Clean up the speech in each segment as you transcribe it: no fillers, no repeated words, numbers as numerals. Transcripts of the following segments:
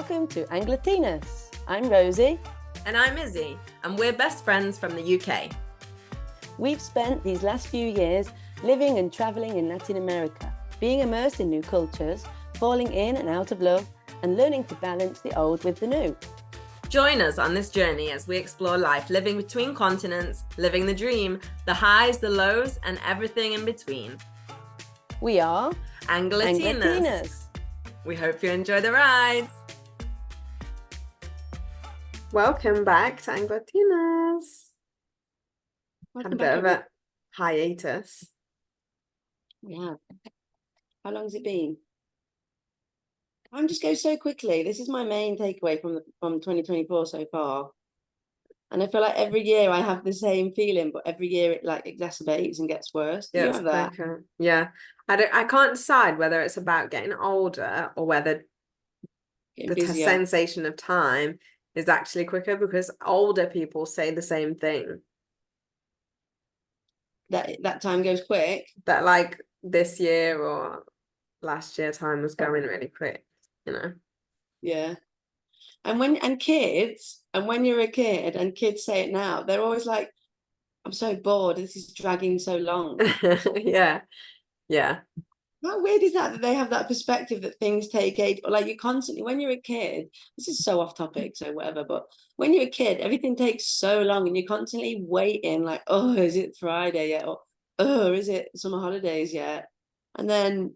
Welcome to Anglatinas. I'm Rosie. And I'm Izzy, and we're best friends from the UK. We've spent these last few years living and travelling in Latin America, being immersed in new cultures, falling in and out of love, and learning to balance the old with the new. Join us on this journey as we explore life living between continents, living the dream, the highs, the lows, and everything in between. We are Anglatinas. We hope you enjoy the ride. Welcome back to Anglatinas. Had a bit of a hiatus. Yeah. How long has it been? Time just goes so quickly. This is my main takeaway from 2024 so far. And I feel like every year I have the same feeling, but every year it like exacerbates and gets worse. Do you have that? Quicker. Yeah. I can't decide whether it's about getting older or whether the sensation of time is actually quicker, because older people say the same thing. That time goes quick. That like this year or last year time was going really quick, you know. Yeah. And when you're a kid and kids say it now, they're always like, I'm so bored, this is dragging so long. Yeah. How weird is that they have that perspective that things take age, or like you constantly, when you're a kid, this is so off topic, so whatever, but when you're a kid, everything takes so long and you're constantly waiting, like, oh, is it Friday yet? Or, oh, is it summer holidays yet? And then...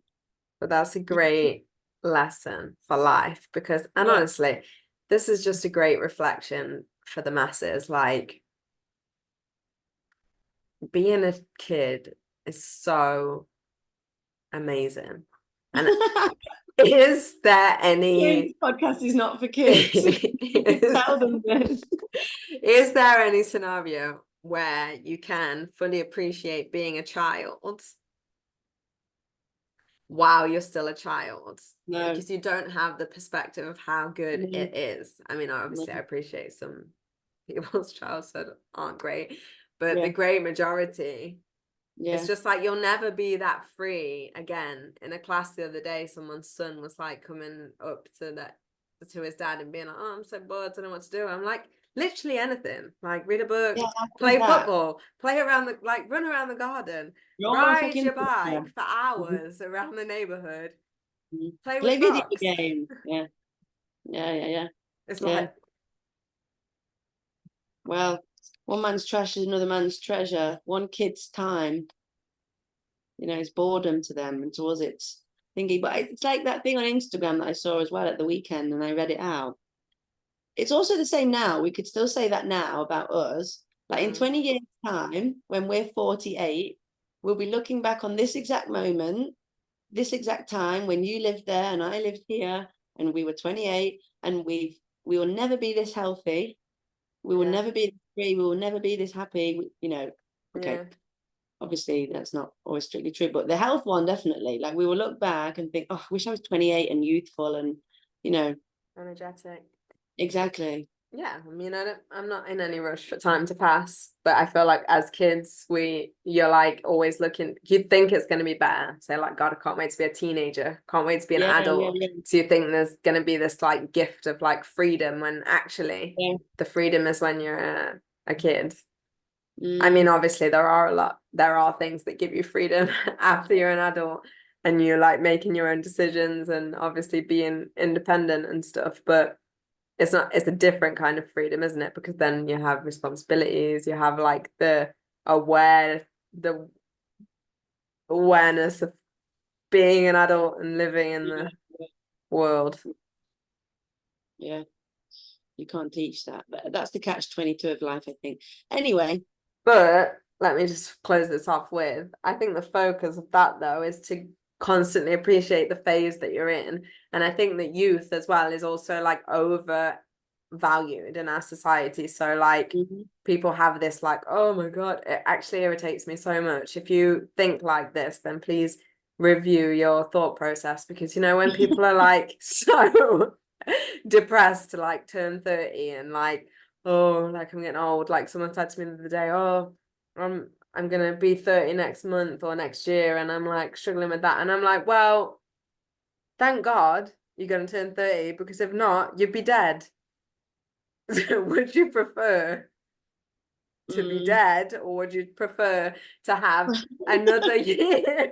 But that's a great lesson for life, because, and honestly, this is just a great reflection for the masses. Like, being a kid is so amazing. And is there any... This podcast is not for kids. Tell them this. Is there any scenario where you can fully appreciate being a child while you're still a child? No. Because you don't have the perspective of how good it is. I mean, obviously I appreciate some people's childhood aren't great, but the great majority, it's just like you'll never be that free again. In a class the other day, someone's son was like coming up to his dad and being like, oh, I'm so bored, I don't know what to do. I'm like, literally anything, like read a book, play football, play around the, like run around the garden, ride your bike for hours around the neighborhood, play with video rocks. games. Yeah. It's like, well, one man's trash is another man's treasure. One kid's time, is boredom to them, and to us it's thinking. But it's like that thing on Instagram that I saw as well at the weekend, and I read it out. It's also the same now. We could still say that now about us. Like in 20 years' time, when we're 48, we'll be looking back on this exact moment, this exact time when you lived there and I lived here, and we were 28, and we will never be this healthy. We will never be free. We will never be this happy. Okay. Obviously, that's not always strictly true, but the health one definitely. Like we will look back and think, oh, I wish I was 28 and youthful and energetic. Exactly. Yeah, I mean, I'm not in any rush for time to pass, but I feel like as kids, you're like always looking, you think it's going to be better. So like, God, I can't wait to be a teenager. Can't wait to be an adult. Yeah. So you think there's going to be this like gift of like freedom, when actually the freedom is when you're a kid. I mean, obviously there are things that give you freedom after you're an adult and you're like making your own decisions and obviously being independent and stuff, but it's a different kind of freedom, isn't it? Because then you have responsibilities, you have like the awareness of being an adult and living in the world. Yeah, you can't teach that, but that's the catch-22 of life, I think. Anyway, but let me just close this off with, I think the focus of that though is to constantly appreciate the phase that you're in. And I think that youth as well is also like overvalued in our society. So like people have this like, oh my God, it actually irritates me so much. If you think like this, then please review your thought process, because when people are like so depressed to like turn 30 and like, oh, like I'm getting old. Like someone said to me the other day, oh, I'm gonna be 30 next month or next year, and I'm like struggling with that, and I'm like, well, thank God you're going to turn 30, because if not, you'd be dead. So would you prefer to be dead, or would you prefer to have another year,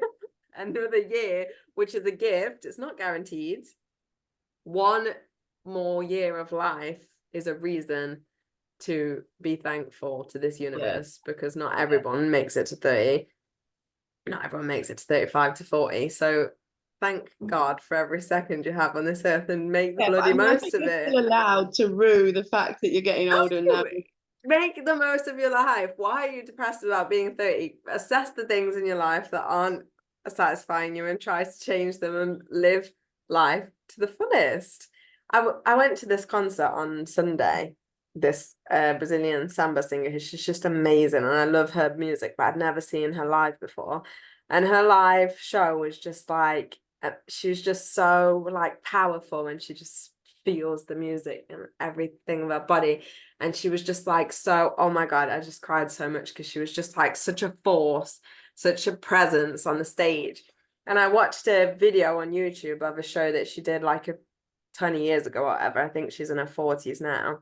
another year, which is a gift? It's not guaranteed. One more year of life is a reason to be thankful to this universe, because not everyone makes it to 30. Not everyone makes it to 35 to 40. So thank God for every second you have on this earth, and make the bloody most of it. You're allowed to rue the fact that you're getting older now. Make the most of your life. Why are you depressed about being 30? Assess the things in your life that aren't satisfying you and try to change them and live life to the fullest. I went to this concert on Sunday, this Brazilian samba singer. She's just amazing, and I love her music, but I'd never seen her live before. And her live show was just like, she was just so like powerful, and she just feels the music and everything of her body. And she was just like, so, oh my God, I just cried so much, because she was just like such a force, such a presence on the stage. And I watched a video on YouTube of a show that she did like 20 years ago or whatever. I think she's in her 40s now.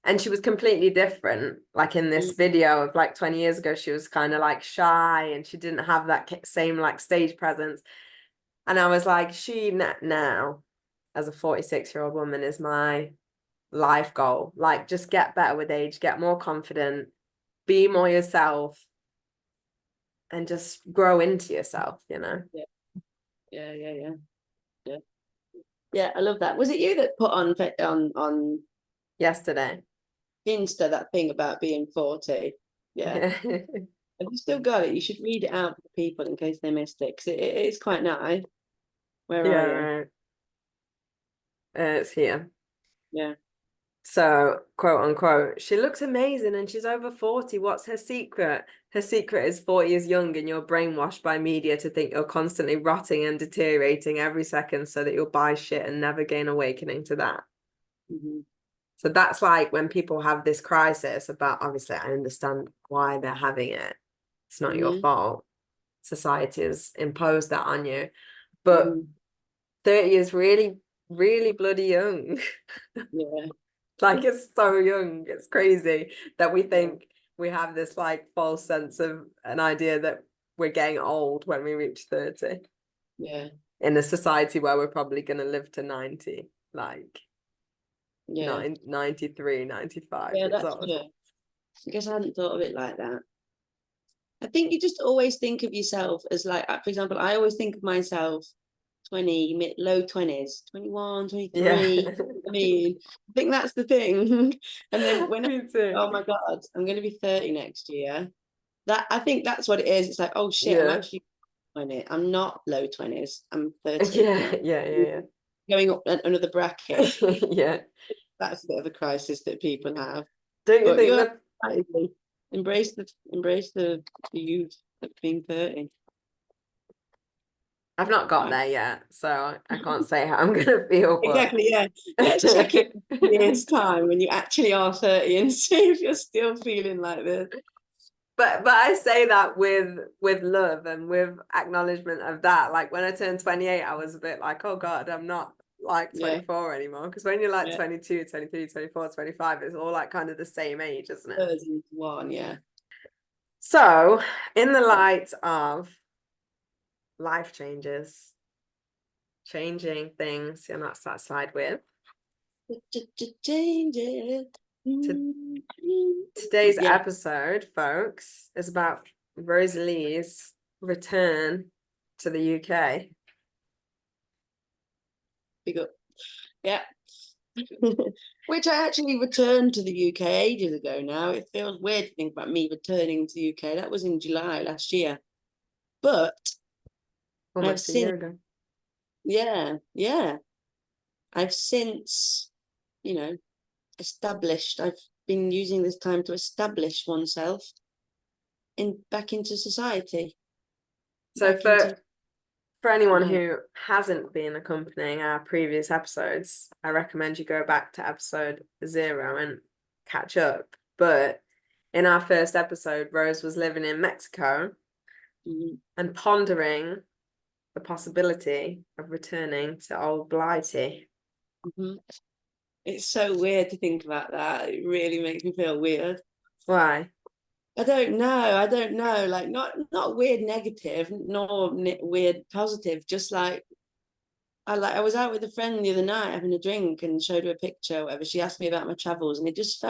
And she was completely different. Like in this video of like 20 years ago, she was kind of like shy, and she didn't have that same like stage presence. And I was like, she now, as a 46-year-old woman, is my life goal. Like, just get better with age, get more confident, be more yourself, and just grow into yourself, you know? Yeah, I love that. Was it you that put on Yesterday. Insta that thing about being 40? Yeah. Have you still got it? You should read it out for people in case they missed it, because it is quite nice. Where are you? Right. It's here. Yeah. So, quote unquote, she looks amazing and she's over 40. What's her secret? Her secret is 40 is young, and you're brainwashed by media to think you're constantly rotting and deteriorating every second, so that you'll buy shit and never gain awakening to that. So that's like when people have this crisis about, obviously, I understand why they're having it. It's not your fault. Society has imposed that on you. But 30 is really, really bloody young. Yeah. Like, it's so young. It's crazy that we think we have this like false sense of an idea that we're getting old when we reach 30. Yeah. In a society where we're probably going to live to 90, like 93, 95. Yeah, that's true. I guess I hadn't thought of it like that. I think you just always think of yourself as like, for example, I always think of myself 20, low 20s, 21, 23. Yeah. I mean, I think that's the thing. And then when Me too. oh my God, I'm going to be 30 next year. That, I think that's what it is. It's like, oh shit, I'm actually 20. I'm not low 20s. I'm 30. Yeah. Going up another bracket. Yeah. That's a bit of a crisis that people have. Don't you think that embrace the youth of being 30? I've not got there yet, so I can't say how I'm gonna feel. But... Exactly, yeah. Let's check it in a year's time when you actually are 30 and see if you're still feeling like this. But I say that with love and with acknowledgement of that. Like when I turned 28, I was a bit like, oh God, I'm not like 24 anymore. Because when you're like 22, 23, 24, 25, it's all like kind of the same age, isn't it? 31, yeah. So in the light of life changes, changing things you're not satisfied with, today's episode, folks, is about Rosalie's return to the UK. Big up. Yeah. Which I actually returned to the UK ages ago now. It feels weird to think about me returning to the UK. That was in July last year. But almost a year ago. Yeah. I've since, established. I've been using this time to establish oneself back into society. So for anyone who hasn't been accompanying our previous episodes, I recommend you go back to episode 0 and catch up. But in our first episode, Rose was living in Mexico and pondering the possibility of returning to old Blighty. Mhm. It's so weird to think about that. It really makes me feel weird. Why? I don't know. I don't know. Like not weird negative, nor weird positive. Just like I was out with a friend the other night having a drink and showed her a picture. Whatever. She asked me about my travels, and it just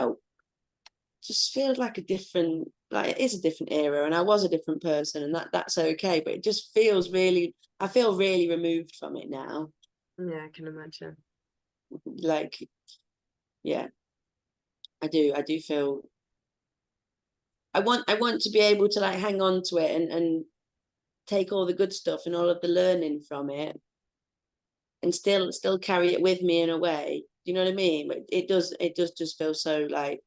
feels like a different. Like it is a different era, and I was a different person, and that's okay. But it just feels really. I feel really removed from it now. Yeah, I can imagine. Like, yeah, I do. I do feel. I want to be able to like hang on to it and take all the good stuff and all of the learning from it and still carry it with me in a way. Do you know what I mean? But it does just feel so like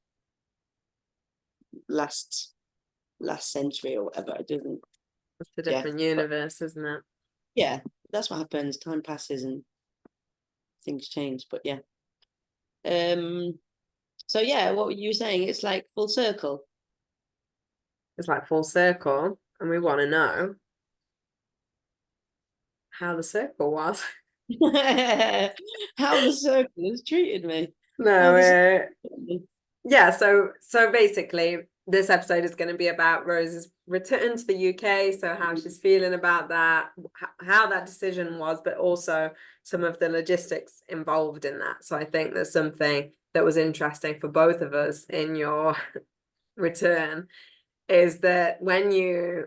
last century or whatever. It doesn't. It's a Yeah. different universe, isn't it? Yeah, that's what happens. Time passes and things change. But yeah. So yeah, what were you saying? It's like full circle. It's like full circle, and we want to know how the circle was. How the circle has treated me. How No, the circle has treated me. yeah, so basically this episode is going to be about Rose's return to the UK, so how she's feeling about that, how that decision was, but also some of the logistics involved in that. So I think there's something that was interesting for both of us in your return is that when you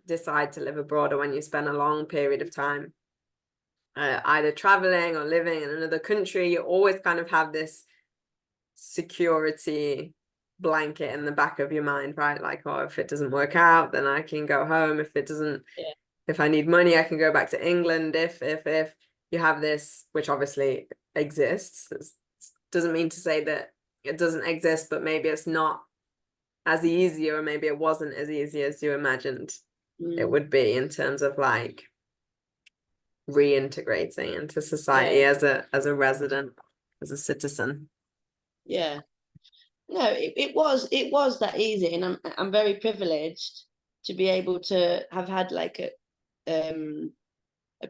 decide to live abroad or when you spend a long period of time either traveling or living in another country, you always kind of have this security blanket in the back of your mind, right? Like, oh, if it doesn't work out, then I can go home. If it doesn't, Yeah. if I need money, I can go back to England. If you have this, which obviously exists, doesn't mean to say that it doesn't exist, but maybe it's not as easy, or maybe it wasn't as easy as you imagined it would be in terms of like reintegrating into society Yeah. as a resident, as a citizen. Yeah. No, it was that easy, and I'm very privileged to be able to have had like a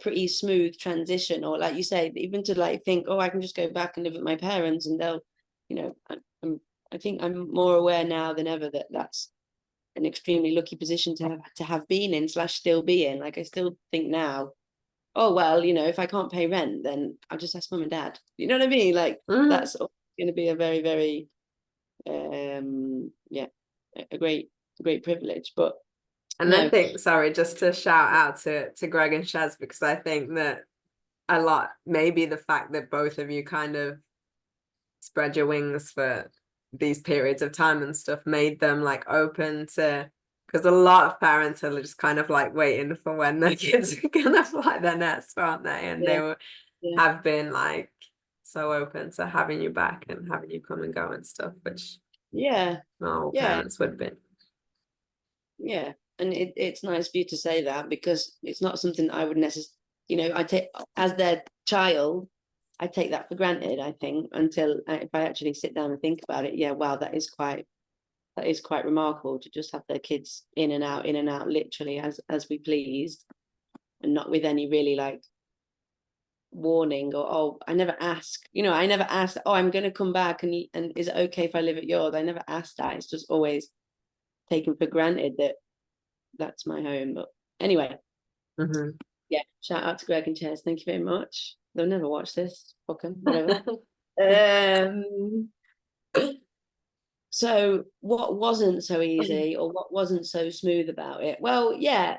pretty smooth transition, or like you say, even to like think, oh, I can just go back and live with my parents, and they'll, you know, I think I'm more aware now than ever that that's an extremely lucky position to have been in / still be in. Like I still think now, oh well, if I can't pay rent, then I'll just ask mum and dad. You know what I mean? Like that's going to be a very, very yeah, a great privilege. But And I no, think, sorry, just to shout out to Greg and Shaz, because I think that a lot, maybe the fact that both of you kind of spread your wings for these periods of time and stuff made them like open to, because a lot of parents are just kind of like waiting for when their kids are gonna fly their nest, aren't they? And they have been like so open to having you back and having you come and go and stuff, which yeah, all parents would be. Yeah, and it's nice for you to say that, because it's not something I would necessarily, I take as their child, I take that for granted, I think, until if I actually sit down and think about it. Yeah, wow, that is quite remarkable to just have their kids in and out, literally as we pleased, and not with any really like warning, or oh, I never ask, I never asked, oh, I'm going to come back, and is it okay if I live at yours? I never asked that. It's just always taken for granted that that's my home. But anyway, yeah, shout out to Greg and Chaz, thank you very much. They'll never watch this, fucking whatever. So what wasn't so easy, or what wasn't so smooth about it? Well, yeah,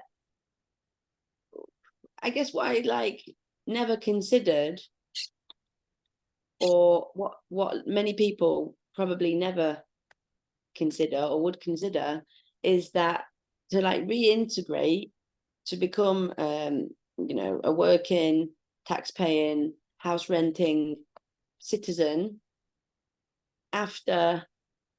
I guess what I like never considered, or what many people probably never consider or would consider, is that to like reintegrate, to become a working, tax-paying, house renting citizen after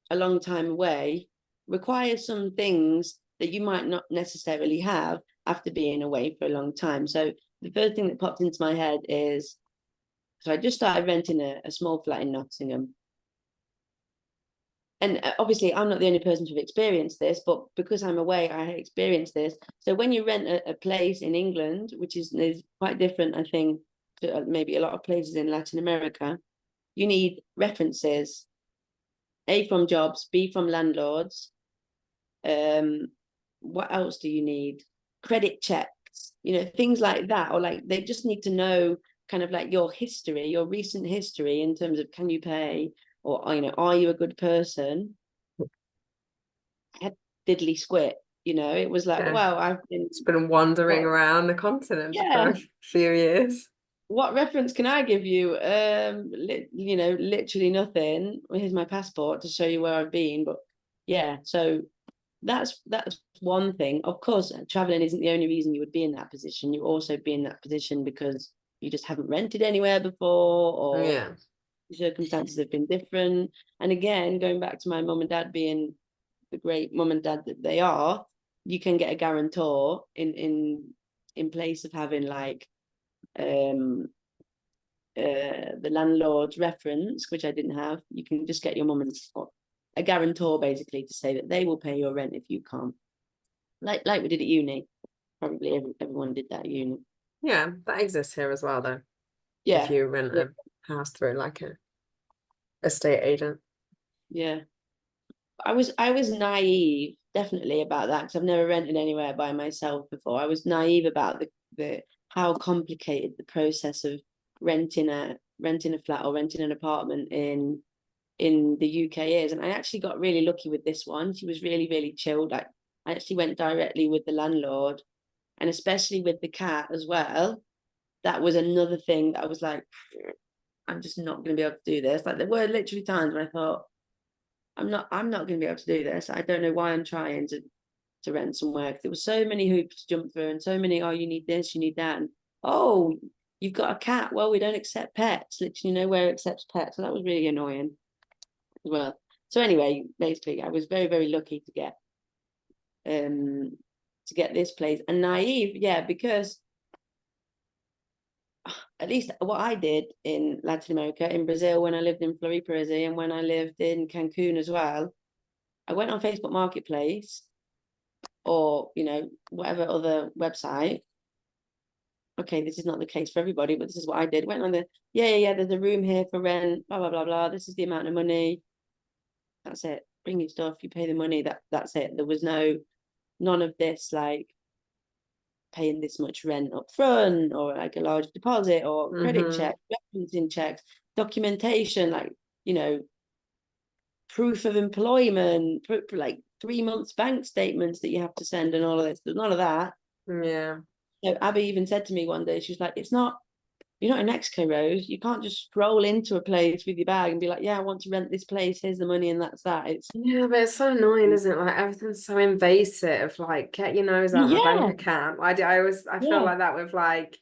a long time away requires some things that you might not necessarily have after being away for a long time. So the first thing that popped into my head is, so I just started renting a small flat in Nottingham. and obviously I'm not the only person to have experienced this, but because I'm away, I experienced this. So when you rent a place in England, which is quite different, I think, to maybe a lot of places in Latin America, you need references, A, from jobs, B, from landlords. What else do you need? Credit checks, things like that, or like they just need to know kind of like your history, your recent history in terms of can you pay, or are you a good person? I had diddly squit, it was like, Yeah. well, I've been It's been wandering around the continent for yeah. a few years. What reference can I give you? Literally nothing. Here's my passport to show you where I've been. But yeah, so that's one thing. Of course, traveling isn't the only reason you would be in that position. You also be in that position because you just haven't rented anywhere before, or Yeah. circumstances have been different. And again, going back to my mum and dad being the great mum and dad that they are, you can get a guarantor in place of having like the landlord's reference, which I didn't have. You can just get your mum and a guarantor basically to say that they will pay your rent if you can't. Like we did at uni. Probably everyone did that at uni. Yeah, that exists here as well, though. Yeah. If you rent a house through like a estate agent. Yeah. I was naive, definitely, about that, because I've never rented anywhere by myself before. I was naive about the how complicated the process of renting a flat or renting an apartment in the UK is. And I actually got really lucky with this one. She was really, really chilled. I actually went directly with the landlord, and especially with the cat as well. That was another thing that I was like, I'm just not going to be able to do this. Like, there were literally times when I thought, I'm not going to be able to do this. I don't know why I'm trying to rent somewhere, because there were so many hoops to jump through, and so many, oh, you need this, you need that, and oh, you've got a cat. Well, we don't accept pets. Literally nowhere accepts pets. So that was really annoying as well. So anyway, basically, I was very, very lucky to get this place. And naive, yeah, because at least what I did in Latin America, in Brazil, when I lived in Floripa, and when I lived in Cancun as well, I went on Facebook Marketplace, or whatever other website. Okay, this is not the case for everybody, but this is what I did. Went on yeah, there's a room here for rent, blah blah blah blah. This is the amount of money. That's it. Bring your stuff, you pay the money. That's it. There was none of this like paying this much rent up front, or like a large deposit, or credit check, referencing checks, documentation, like proof of employment, like 3 months bank statements that you have to send, and all of this. There's none of that. Yeah. So Abby even said to me one day, she was like, you're not in Mexico, Rose. You can't just stroll into a place with your bag and be like, yeah, I want to rent this place. Here's the money, and that's that. Yeah, but it's so annoying, isn't it? Like, everything's so invasive. Like, get your nose out my bank account. I feel like that with like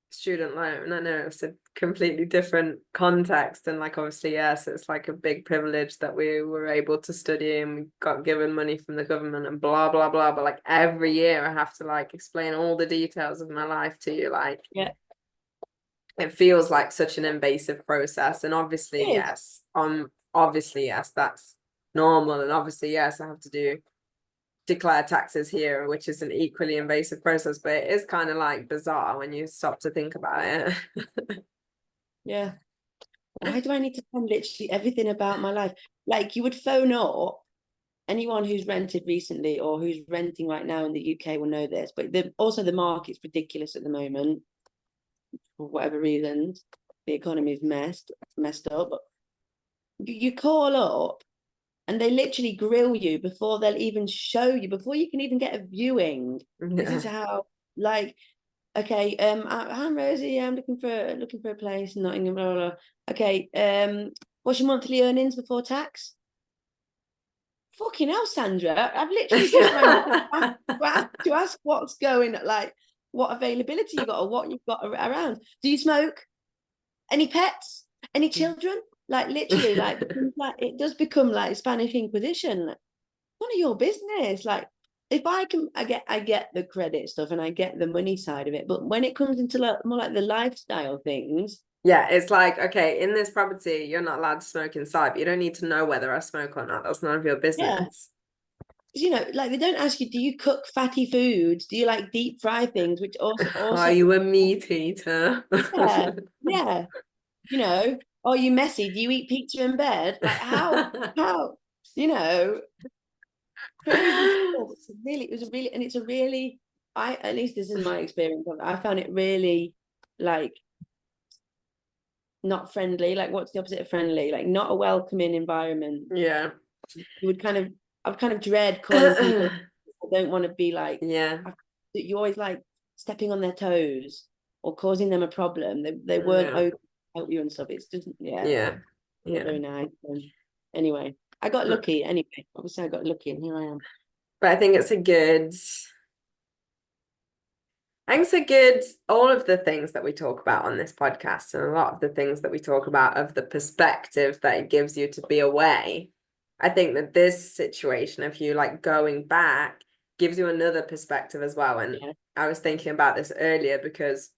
student loan. I know it's a completely different context, and like obviously, yes, it's like a big privilege that we were able to study and we got given money from the government and blah blah blah. But like every year I have to like explain all the details of my life to you. Like, it feels like such an invasive process. And obviously, yes, that's normal. And obviously, yes, I have to declare taxes here, which is an equally invasive process, but it is kind of like bizarre when you stop to think about it. Yeah. Why do I need to tell literally everything about my life? Like, you would phone up, anyone who's rented recently or who's renting right now in the UK will know this, but also the market's ridiculous at the moment for whatever reasons. The economy is messed up. But you call up and they literally grill you before they'll even show you, before you can even get a viewing. This is how, like, okay, I'm Rosie, I'm looking for a place in Nottingham, blah, blah, blah. Okay, what's your monthly earnings before tax? Fucking hell, Sandra, I've literally just to ask what's going, like, what availability you got, or what you've got around. Do you smoke? Any pets? Any children? Like, literally, like it does become like Spanish Inquisition. None of your business. Like, if I get the credit stuff and I get the money side of it, but when it comes into like more like the lifestyle things, Yeah, it's like, okay, in this property, you're not allowed to smoke inside, but you don't need to know whether I smoke or not. That's none of your Yeah. business. You know, like they don't ask you, do you cook fatty foods? Do you like deep fry things? Which also Are you a meat eater? yeah, yeah. You know, are you messy? Do you eat pizza in bed? Like how, you know, crazy stuff. It was a really, and it's a really, at least this is my experience of it. I found it really like not friendly. Like, what's the opposite of friendly? Like, not a welcoming environment. Yeah. You would kind of, I would kind of dread calling people. I don't want to be like, Yeah. you always like stepping on their toes or causing them a problem. They weren't Yeah. open to help you and stuff. It's just, yeah, Yeah. not Yeah. very nice. Anyway, I got lucky. Anyway, obviously I got lucky, and here I am. But I think it's a good, all of the things that we talk about on this podcast and a lot of the things that we talk about of the perspective that it gives you to be away. I think that this situation of you like going back gives you another perspective as well. And Yeah. I was thinking about this earlier because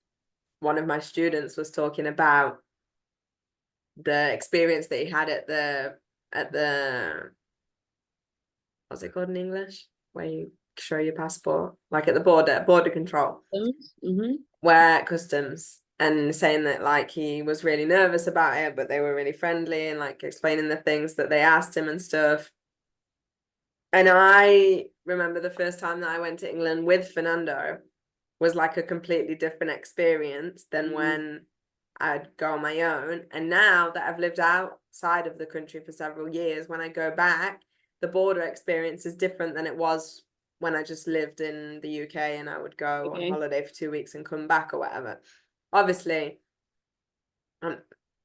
one of my students was talking about the experience that he had at the what's it called in English? Where you show your passport, like at the border control. Mm-hmm. Where customs, and saying that like he was really nervous about it, but they were really friendly and like explaining the things that they asked him and stuff. And I remember the first time that I went to England with Fernando was like a completely different experience than when I'd go on my own. And now that I've lived outside of the country for several years, when I go back, the border experience is different than it was when I just lived in the UK and I would go on holiday for 2 weeks and come back or whatever. Obviously,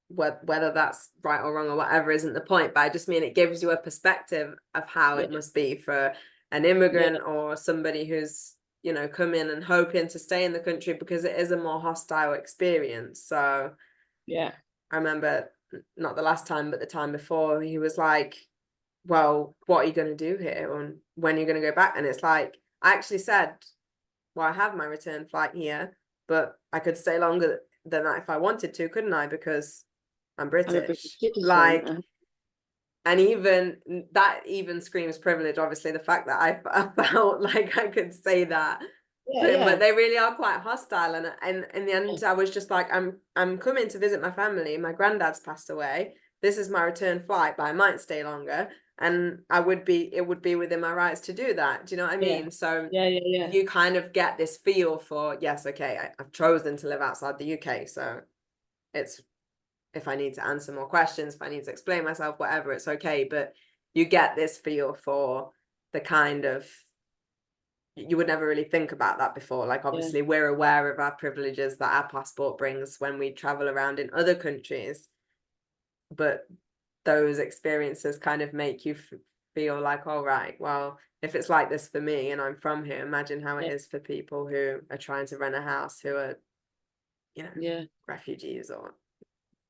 whether that's right or wrong or whatever isn't the point, but I just mean it gives you a perspective of how it must be for an immigrant or somebody who's, you know, come in and hoping to stay in the country, because it is a more hostile experience. So Yeah. I remember not the last time, but the time before, he was like, well, what are you going to do here and when you're going to go back? And it's like, I actually said, well, I have my return flight here, but I could stay longer than that if I wanted to, couldn't I? Because I'm I'm a British British. citizen. Like, and even that even screams privilege, obviously, the fact that I felt like I could say that to him, but they really are quite hostile. And in the end, I was just like, I'm coming to visit my family. My granddad's passed away. This is my return flight, but I might stay longer. And it would be within my rights to do that. Do you know what I mean? So you kind of get this feel for, yes, okay, I've chosen to live outside the UK. So it's, if I need to answer more questions, if I need to explain myself, whatever, it's okay. But you get this feel for the kind of, you would never really think about that before. Like, obviously, we're aware of our privileges that our passport brings when we travel around in other countries. But those experiences kind of make you feel like, all right, well, if it's like this for me and I'm from here, imagine how it is for people who are trying to rent a house, who are, you know, refugees or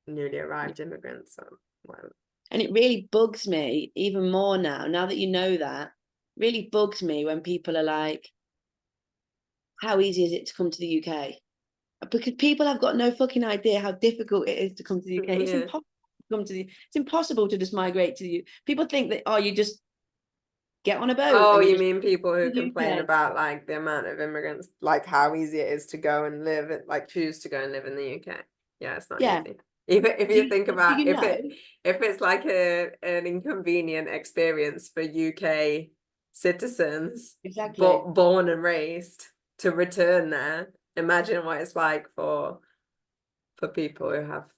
newly arrived immigrants or whatever. And it really bugs me even more now that you know that, really bugs me when people are like, how easy is it to come to the UK? Because people have got no fucking idea how difficult it is to come to the UK. It's impossible to come to it's impossible to just migrate to the people think that, oh, you just get on a boat. Oh, and you mean people who complain about like the amount of immigrants, like how easy it is to go and live, like choose to go and live in the UK. Yeah, it's not easy. Even if you think about if it's like an inconvenient experience for UK citizens, born and raised, to return there, imagine what it's like for people who have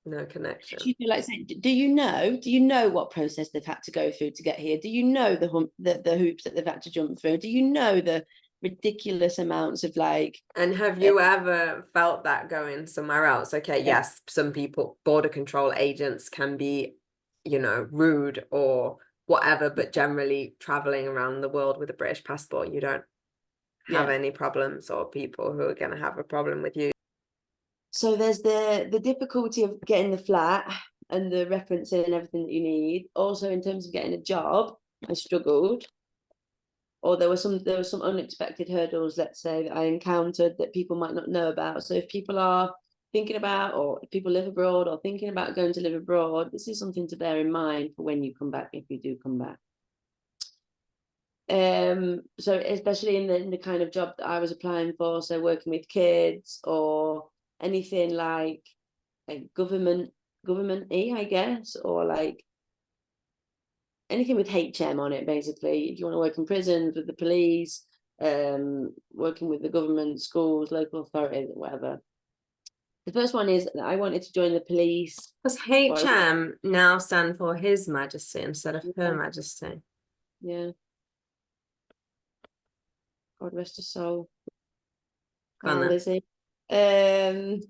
no connection. Do you feel like saying, do you know what process they've had to go through to get here? Do you know the hoops that they've had to jump through? Do you know the ridiculous amounts of like? And have you ever felt that going somewhere else? Okay, yes, some people, border control agents can be, you know, rude or whatever, but generally traveling around the world with a British passport, you don't have any problems or people who are going to have a problem with you. So there's the difficulty of getting the flat and the referencing and everything that you need. Also, in terms of getting a job, I struggled. Or there were some unexpected hurdles, let's say, that I encountered that people might not know about. So if people are thinking about, or if people live abroad or thinking about going to live abroad, this is something to bear in mind for when you come back, if you do come back. So especially in the kind of job that I was applying for, so working with kids or anything like government-y, I guess, or like anything with HM on it, basically. If you want to work in prisons, with the police, working with the government, schools, local authorities, whatever. The first one is that I wanted to join the police. Does HM now stand for His Majesty instead of Her Majesty? Yeah. God rest her soul. Gone Lizzie. The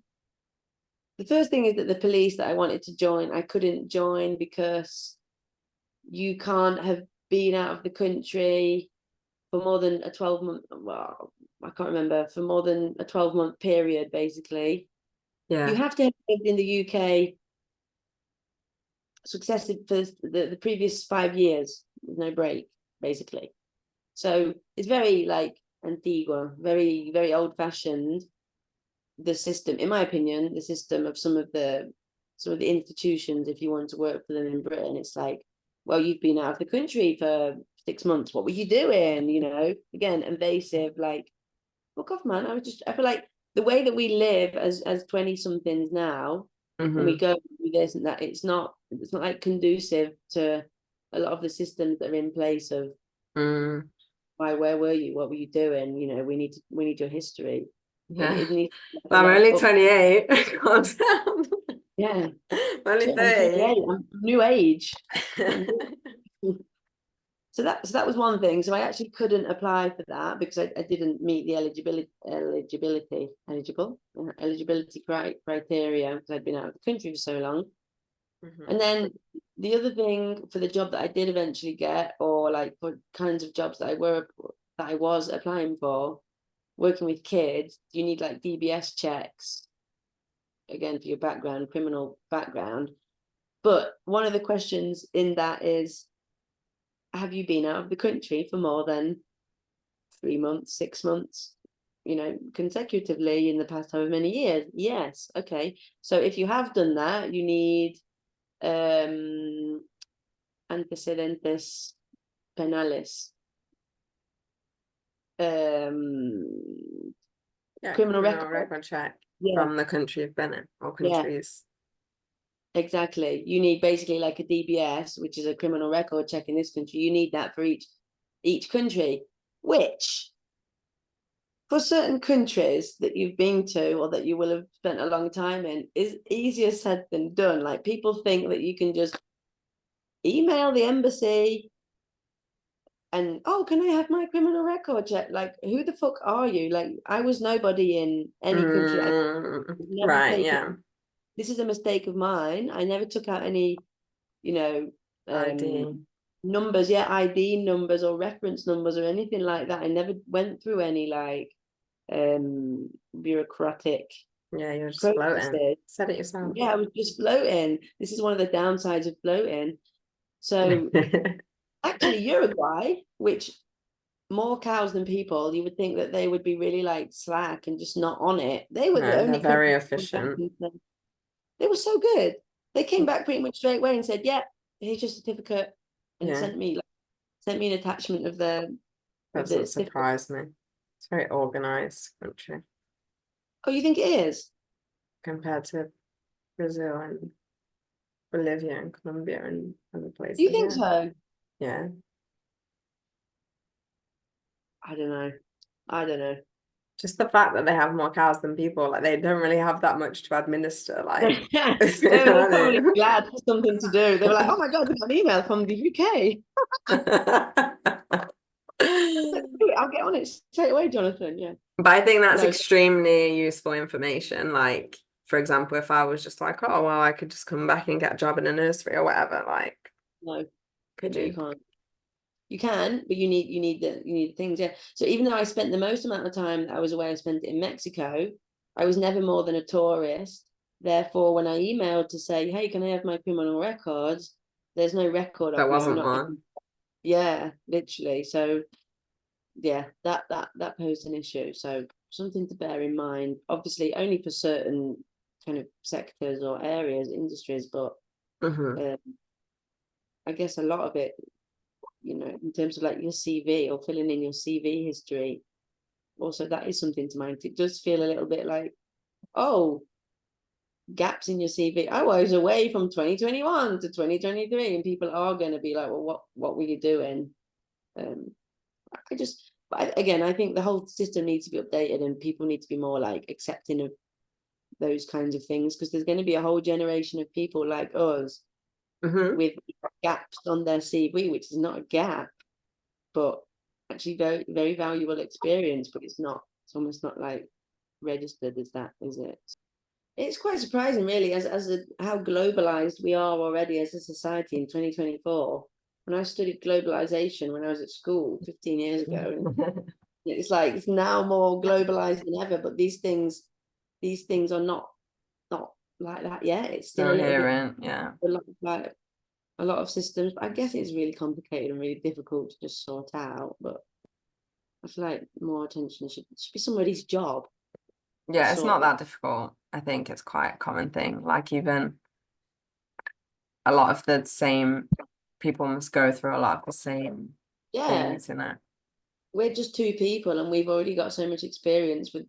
first thing is that the police that I wanted to join, I couldn't join because you can't have been out of the country for more than a 12-month, well, I can't remember, for more than a 12-month period, basically. Yeah. You have to have lived in the UK successive for the previous 5 years with no break, basically. So it's very like Antigua, very, very old-fashioned. The system, in my opinion, the system of some of the institutions, if you want to work for them in Britain, it's like, well, you've been out of the country for 6 months. What were you doing? You know, again, invasive, like, fuck off, man. I feel like the way that we live as 20-somethings now, and we go through this and that, it's not like conducive to a lot of the systems that are in place of why, where were you? What were you doing? You know, we need your history. Yeah. It needs I'm only 28. Yeah. I'm only 30. I'm new age. So that was one thing. So I actually couldn't apply for that because I didn't meet the eligibility criteria because I'd been out of the country for so long. And then the other thing for the job that I did eventually get, or like for kinds of jobs that I was applying for, working with kids, you need like DBS checks, again, for your background, criminal background. But one of the questions in that is, have you been out of the country for more than 3 months, 6 months, you know, consecutively in the past however many years? Yes. Okay. So if you have done that, you need antecedentes penales. Criminal record check from the country you've been in, or countries. Yeah, exactly. You need basically like a DBS, which is a criminal record check in this country. You need that for each country, which for certain countries that you've been to or that you will have spent a long time in is easier said than done. Like, people think that you can just email the embassy and, oh, can I have my criminal record check? Like, who the fuck are you? Like, I was nobody in any country. Right, yeah. This is a mistake of mine. I never took out any, you know, ID numbers, ID numbers or reference numbers or anything like that. I never went through any like bureaucratic you're just processes. floating. Said it yourself. Yeah, I was just floating. This is one of the downsides of floating. So actually Uruguay, which more cows than people, you would think that they would be really like slack and just not on it. They were the only, they're very efficient. They were so good. They came back pretty much straight away and said, yeah, here's your certificate, and sent me an attachment of the. Doesn't surprise me. It's very organized country. Oh, you think it is? Compared to Brazil and Bolivia and Colombia and other places. You think so? Yeah. I don't know. Just the fact that they have more cows than people, like they don't really have that much to administer. Like, they were probably glad for something to do. They were like, "Oh my god, we got an email from the UK." I'll get on it straight away, Jonathan. Yeah. But I think that's extremely useful information. Like, for example, if I was just like, oh well, I could just come back and get a job in a nursery or whatever. Like, no, could you? You can't. You can, but you need the things. Yeah. So even though I spent the most amount of time that I was away, I spent it in Mexico. I was never more than a tourist. Therefore, when I emailed to say, "Hey, can I have my criminal records?" There's no record of There me. wasn't one. Yeah, literally. So, yeah, that posed an issue. So something to bear in mind. Obviously, only for certain kind of sectors or areas, industries, but I guess a lot of it, in terms of like your CV or filling in your CV history, also that is something to mind. It does feel a little bit like, oh, gaps in your CV. I was away from 2021 to 2023, and people are going to be like, well, what were you doing? Again, I think the whole system needs to be updated, and people need to be more like accepting of those kinds of things, because there's going to be a whole generation of people like us with gaps on their CV, which is not a gap, but actually very, very valuable experience, but it's almost not like registered as that, is it? It's quite surprising, really, how globalized we are already as a society in 2024. When I studied globalization when I was at school 15 years ago, and it's like it's now more globalized than ever. But these things are not like that yet. It's still a little bit, a lot of systems. But I guess it's really complicated and really difficult to just sort out. But I feel like more attention should be somebody's job. Yeah, it's not that difficult. I think it's quite a common thing. Like even a lot of the same people must go through a lot of the same things, We're just two people, and we've already got so much experience with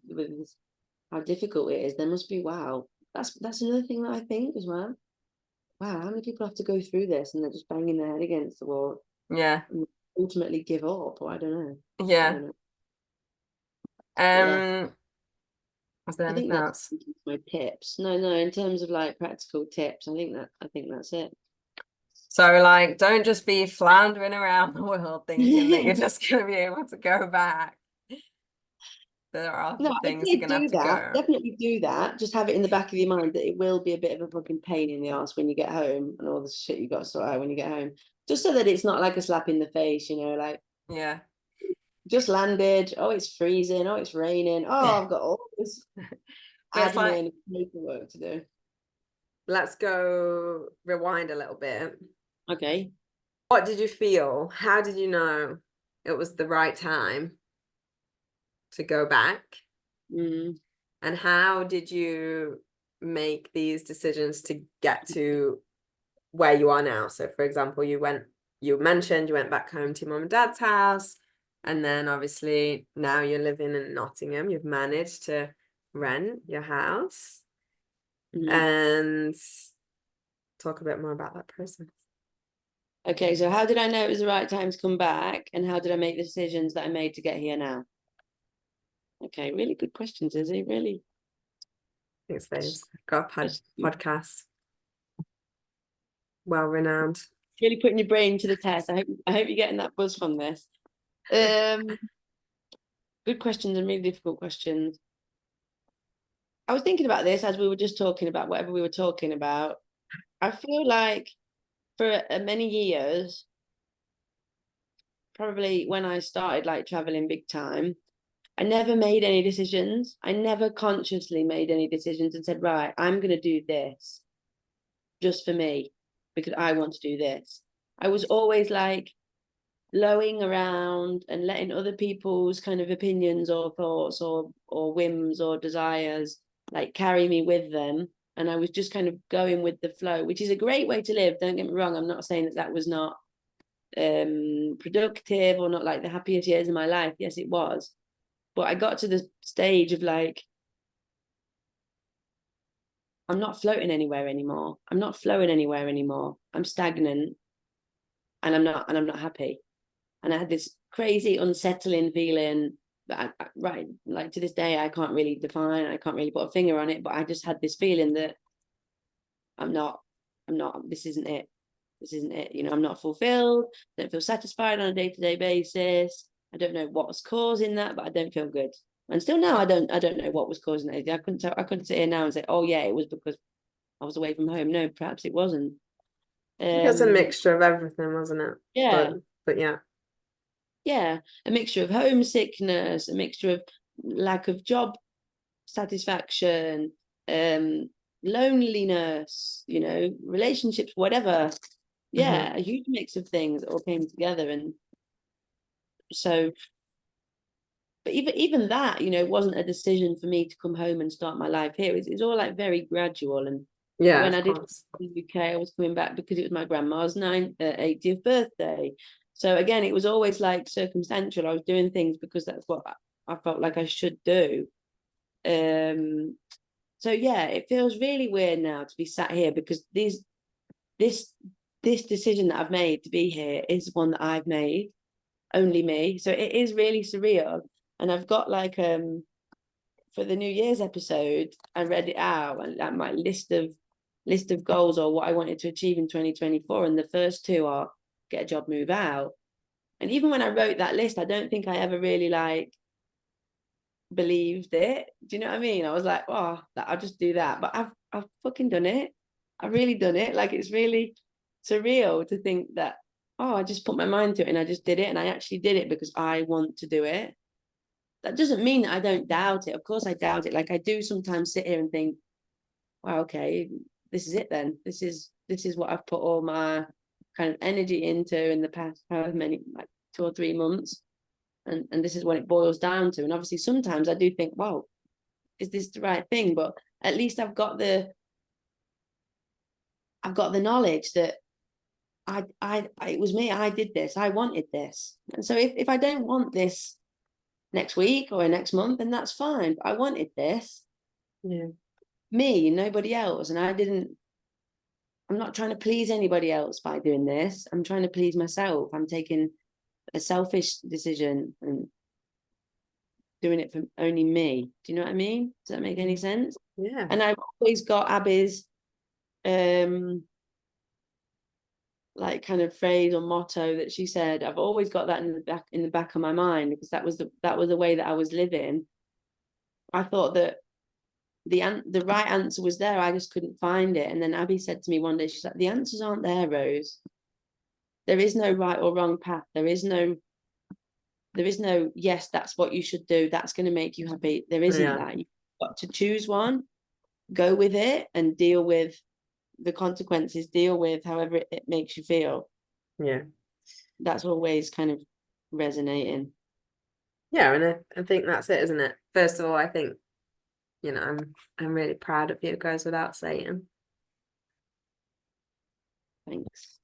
how difficult it is. There must be, wow. That's another thing that I think as well. Wow, how many people have to go through this and they're just banging their head against the wall? Yeah. And ultimately give up, or I don't know. Yeah. Was there anything else? My tips. No, in terms of like practical tips, I think that's it. So like, don't just be floundering around the world thinking that you're just gonna be able to go back. There are things you're gonna have to go. Definitely do that. Just have it in the back of your mind that it will be a bit of a fucking pain in the ass when you get home, and all the shit you got to sort out when you get home. Just so that it's not like a slap in the face, like just landed. Oh, it's freezing. Oh, it's raining. Oh, I've got all this admin and paperwork to do. Let's go rewind a little bit. Okay. What did you feel? How did you know it was the right time to go back? And how did you make these decisions to get to where you are now? So for example, you mentioned you went back home to your mum and dad's house, and then obviously now you're living in Nottingham. You've managed to rent your house. And talk a bit more about that process. Okay, so how did I know it was the right time to come back, and how did I make the decisions that I made to get here now? Okay, really good questions, Izzy, really. Thanks, babes. Got a podcast. Well renowned. Really putting your brain to the test. I hope you're getting that buzz from this. Good questions and really difficult questions. I was thinking about this as we were just talking about whatever we were talking about. I feel like for many years, probably when I started like traveling big time, I never made any decisions. I never consciously made any decisions and said, right, I'm going to do this just for me because I want to do this. I was always like blowing around and letting other people's kind of opinions or thoughts or whims or desires like carry me with them. And I was just kind of going with the flow, which is a great way to live. Don't get me wrong. I'm not saying that was not productive or not like the happiest years of my life. Yes, it was. But I got to the stage of like, I'm not floating anywhere anymore. I'm not flowing anywhere anymore. I'm stagnant, and I'm not happy. And I had this crazy unsettling feeling that like to this day I can't really define, I can't really put a finger on it, but I just had this feeling that I'm not, this isn't it, I'm not fulfilled, I don't feel satisfied on a day-to-day basis. I don't know what was causing that, but I don't feel good. And still now I don't know what was causing it. I couldn't sit here now and say, oh yeah, it was because I was away from home. No, perhaps it wasn't. It's a mixture of everything, wasn't it? Yeah. But yeah. Yeah, a mixture of homesickness, a mixture of lack of job satisfaction, loneliness, relationships, whatever. Yeah, a huge mix of things that all came together. And so but even that, you know, wasn't a decision for me to come home and start my life here. It's all like very gradual. And Yeah, when I of did course. the UK, I was coming back because it was my grandma's 80th birthday. So again, it was always like circumstantial. I was doing things because that's what I felt like I should do. So yeah, it feels really weird now to be sat here because this decision that I've made to be here is one that I've made, only me. So it is really surreal. And I've got like for the New Year's episode, I read it out and like my list of goals or what I wanted to achieve in 2024. And the first two are get a job, move out. And even when I wrote that list, I don't think I ever really like believed it. Do you know what I mean? I was like, oh, I'll just do that. But I've fucking done it. I've really done it. Like it's really surreal to think that, oh, I just put my mind to it and I just did it. And I actually did it because I want to do it. That doesn't mean that I don't doubt it. Of course I doubt it. Like I do sometimes sit here and think, wow, okay, this is it then. This is what I've put all my kind of energy into in the past however many, like 2 or 3 months. And this is what it boils down to. And obviously sometimes I do think, wow, is this the right thing? But at least I've got the knowledge that it was me, I did this, I wanted this. And so if I don't want this next week or next month, then that's fine. But I wanted this. Yeah. Me, nobody else. And I'm not trying to please anybody else by doing this. I'm trying to please myself. I'm taking a selfish decision and doing it for only me. Do you know what I mean? Does that make any sense? Yeah. And I've always got Abby's like kind of phrase or motto that she said. I've always got that in the back of my mind because that was the way that I was living. I thought that the right answer was there. I just couldn't find it. And then Abby said to me one day, she's like, the answers aren't there, Rose. There is no right or wrong path. There is no, yes, that's what you should do. That's going to make you happy. There isn't that. You've got to choose one, go with it and deal with the consequences, deal with however it makes you feel. Yeah. That's always kind of resonating. Yeah, and I think that's it, isn't it? First of all, I think, you know, I'm really proud of you, it goes without saying. Thanks.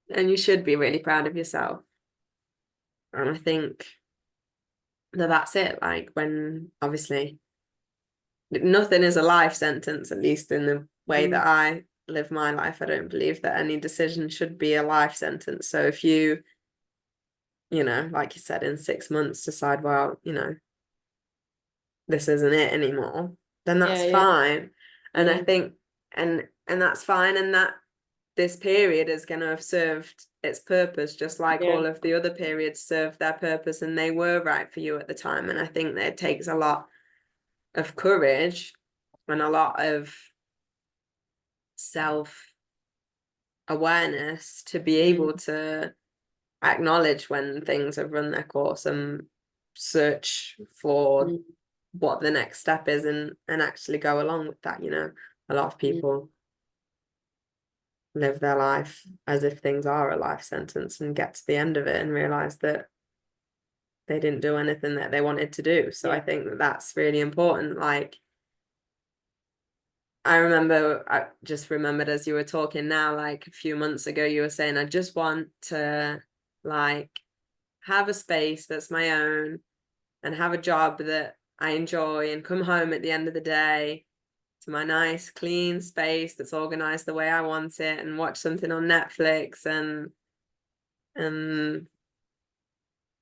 And you should be really proud of yourself. And I think that's it. Like when obviously nothing is a life sentence, at least in the way that I live my life. I don't believe that any decision should be a life sentence. So if you know, like you said, in 6 months decide, well, you know, this isn't it anymore, then that's fine. And I think and that's fine, and that this period is going to have served its purpose, just like all of the other periods served their purpose, and they were right for you at the time. And I think that it takes a lot of courage and a lot of self-awareness to be able to acknowledge when things have run their course and search for what the next step is and actually go along with that. You know, a lot of people live their life as if things are a life sentence and get to the end of it and realize that they didn't do anything that they wanted to do. So I think that that's really important. Like I just remembered as you were talking now, like a few months ago, you were saying, I just want to like have a space that's my own and have a job that I enjoy and come home at the end of the day to my nice, clean space that's organized the way I want it and watch something on Netflix and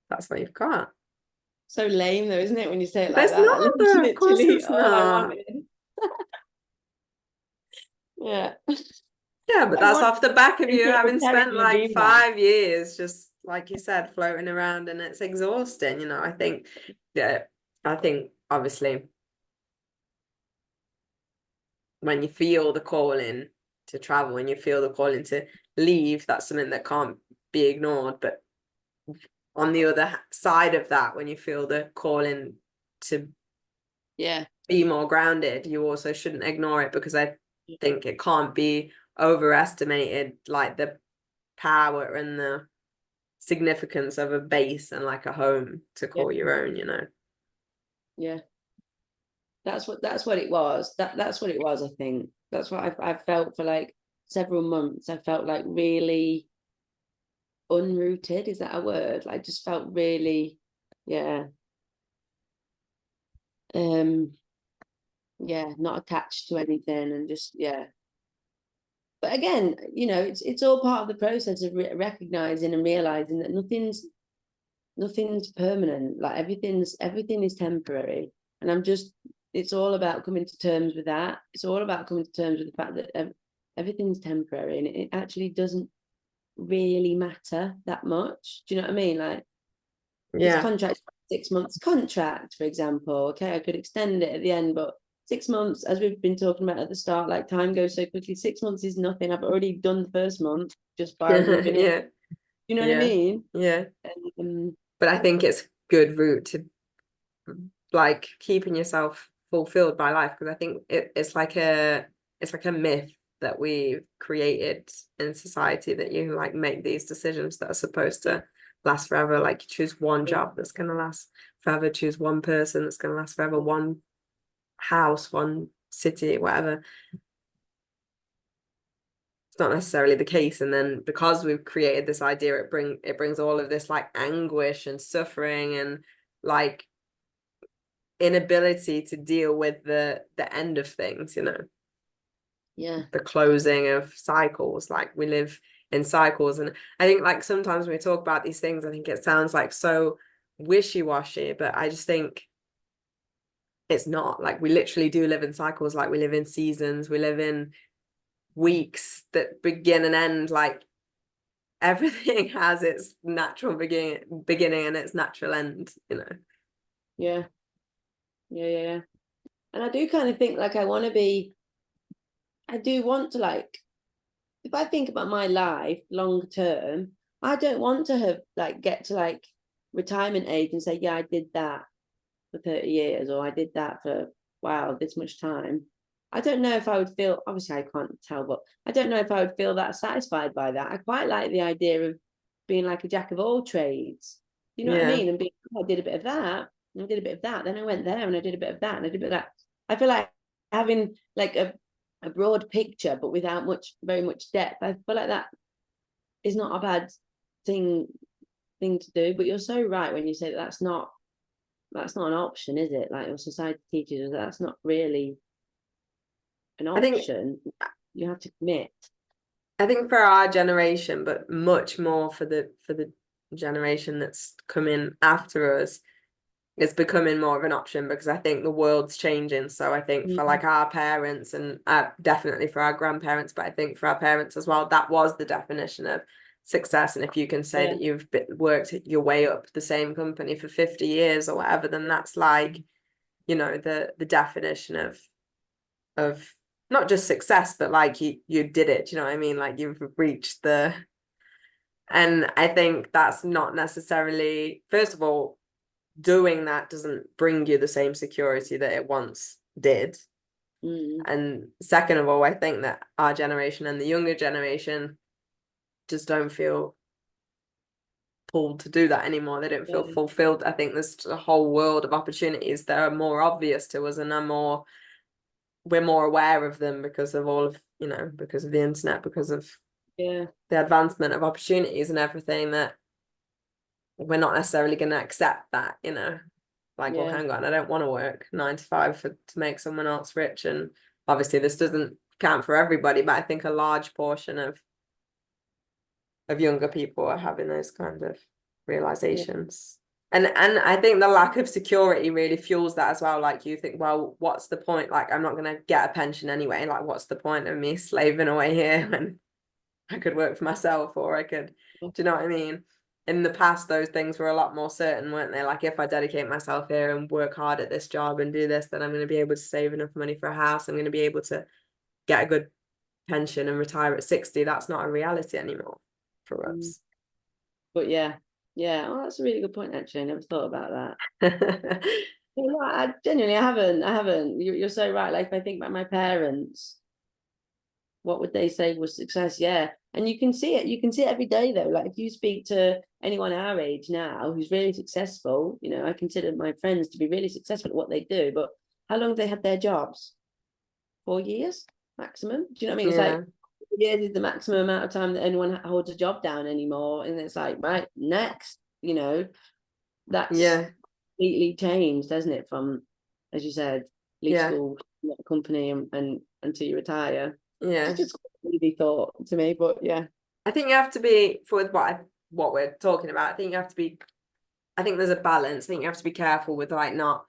that's what you've got. So lame though, isn't it, when you say it like There's that? not though, of course it's all I not. wanted. Yeah. Yeah, but that's off the back of you having spent like 5 that. years just like you said floating around, and it's exhausting. You know, I think obviously when you feel the calling to travel and you feel the calling to leave, that's something that can't be ignored. But on the other side of that, when you feel the calling to be more grounded, you also shouldn't ignore it, because I think it can't be overestimated, like the power and the significance of a base and like a home to call your own, you know. Yeah. That's what it was. That's what it was, I think. That's what I felt for like several months. I felt like really unrooted. Is that a word? I just felt really, yeah. Yeah, not attached to anything and just, yeah. But again, you know, it's all part of the process of recognizing and realizing that nothing's permanent. Like everything is temporary. And it's all about coming to terms with that. It's all about coming to terms with the fact that everything's temporary, and it actually doesn't really matter that much. Do you know what I mean? Like, this contract, 6 months contract, for example. Okay, I could extend it at the end, but 6 months, as we've been talking about at the start, like, time goes so quickly. 6 months is nothing. I've already done the first month just by moving it. Yeah. You know what I mean? Yeah. Um, But I think it's good route to like keeping yourself fulfilled by life, because I think it's like a myth that we've created in society, that you like make these decisions that are supposed to last forever. Like, you choose one job that's going to last forever, choose one person that's going to last forever, one house, one city, whatever. It's not necessarily the case. And then because we've created this idea, it brings all of this like anguish and suffering and like inability to deal with the end of things, you know. yeah. The closing of cycles. Like, we live in cycles, and I think like sometimes when we talk about these things, I think it sounds like so wishy-washy, but I just think it's not. Like, we literally do live in cycles. Like, we live in seasons, we live in weeks that begin and end. Like, everything has its natural beginning and its natural end, you know. Yeah. And I do kind of think like I do want to, like, if I think about my life long term, I don't want to have like get to like retirement age and say, yeah, I did that for 30 years, or I did that for, wow, this much time. I don't know if I would feel, obviously I can't tell, but I don't know if I would feel that satisfied by that. I quite like the idea of being like a jack of all trades. You know what I mean? And being, oh, I did a bit of that, and I did a bit of that, then I went there and I did a bit of that, and I did a bit of that. I feel like having like a broad picture, but without very much depth. I feel like that is not a bad thing to do. But you're so right when you say that that's not an option, is it? Like, your society teaches us that's not really an option. You have to commit. I think for our generation, but much more for the generation that's coming after us, it's becoming more of an option, because I think the world's changing. So I think for like our parents, and definitely for our grandparents, but I think for our parents as well, that was the definition of success. And if you can say that you've worked your way up the same company for 50 years or whatever, then that's like, you know, the definition of not just success, but like you did it. You know what I mean? Like, you've reached the. And I think that's not necessarily, first of all, doing that doesn't bring you the same security that it once did. And second of all, I think that our generation and the younger generation just don't feel pulled to do that anymore. They don't feel fulfilled. I think there's a whole world of opportunities that are more obvious to us, and we're more aware of them because of all of, you know, because of the internet, because of the advancement of opportunities and everything, that we're not necessarily going to accept that, you know. Like, well, hang on, I don't want to work 9 to 5 to make someone else rich. And obviously this doesn't count for everybody, but I think a large portion of younger people are having those kind of realizations. And I think the lack of security really fuels that as well. Like, you think, well, what's the point? Like, I'm not going to get a pension anyway. Like, what's the point of me slaving away here when I could work for myself, or I could, do you know what I mean? In the past, those things were a lot more certain, weren't they? Like, if I dedicate myself here and work hard at this job and do this, then I'm going to be able to save enough money for a house. I'm going to be able to get a good pension and retire at 60. That's not a reality anymore for us. But yeah. Oh, that's a really good point, actually. I never thought about that. No, I genuinely, I haven't. You're so right. Like, if I think about my parents, what would they say was success? Yeah, And you can see it every day though. Like if you speak to anyone our age now who's really successful, you know, I consider my friends to be really successful at what they do, but how long have they had their jobs? 4 years maximum. Do you know what I mean? It's like Yeah. 4 years is the maximum amount of time that anyone holds a job down anymore. And it's like, right, next, you know, that's Yeah. completely changed, hasn't it? From, as you said, leave Yeah. school, not a company, and until you retire. Yeah. It's just really thought to me, but yeah. I think you have to be, for what we're talking about, I think you have to be, I think there's a balance. I think you have to be careful with like not,